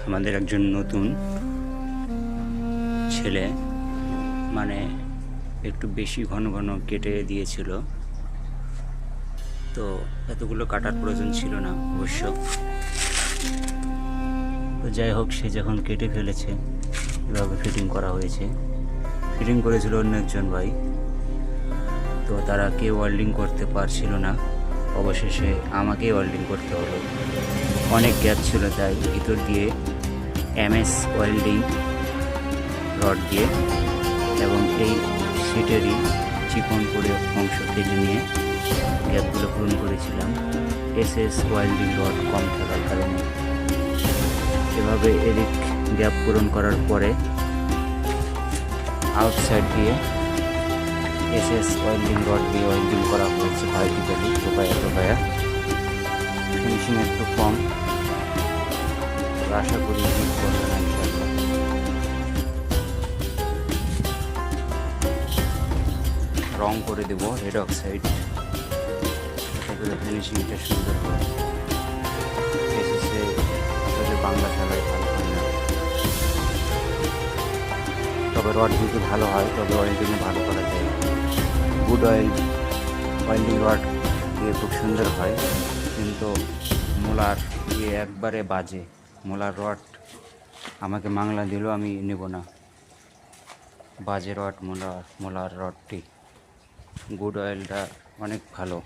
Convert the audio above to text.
আমাদের একজন নতুন ছেলে মানে একটু বেশি ঘন ঘন কেটে দিয়েছিল, তো এতগুলো কাটার প্রয়োজন ছিল না অবশ্য। তো যাই হোক, সে যখন কেটে ফেলেছে এভাবে ফিটিং করা হয়েছে। ফিটিং করেছিল অন্য একজন ভাই, তো তারা কেউ ওয়েল্ডিং করতে পারছিল না, অবশেষে আমাকেই ওয়েল্ডিং করতে হলো। অনেক গ্যাপ ছিল, তাই ভিতর দিয়ে MS ওয়েল্ডিং রড দিয়ে এবং এই সিটেরই চিকন করে অংশ কেটে নিয়ে গ্যাপগুলো পূরণ করেছিলাম SS ওয়েল্ডিং রড কম থাকার কারণে। এভাবে এদিক গ্যাপ পূরণ করার পরে আউটসাইড দিয়ে SS ওয়েল্ডিং রড দিয়ে ওয়েল্ডিং করা হয়েছে ভার্টিক্যালি, টোপায়া। ফিনিশিং একটু কম, আশা করি হিট করবে না ইনশাআল্লাহ। রং করে দেব রেড অক্সাইড, ফিনিশিংটা সুন্দর হয়। এসএসে আসলে বাংলা খেলায় ভালো হয় না, তবে রড যদি ভালো হয় তবে ওয়েল্ডিংয়ে ভালো করা যায়। গুড ওয়েল্ডিং রড দিয়ে খুব সুন্দর হয়, কিন্তু মোলার দিয়ে একবারে বাজে। মোলার রড আমাকে মাংলা দিল, আমি নেব না। বাজে রড মোলার রডটি। গুড অয়েলটা অনেক ভালো।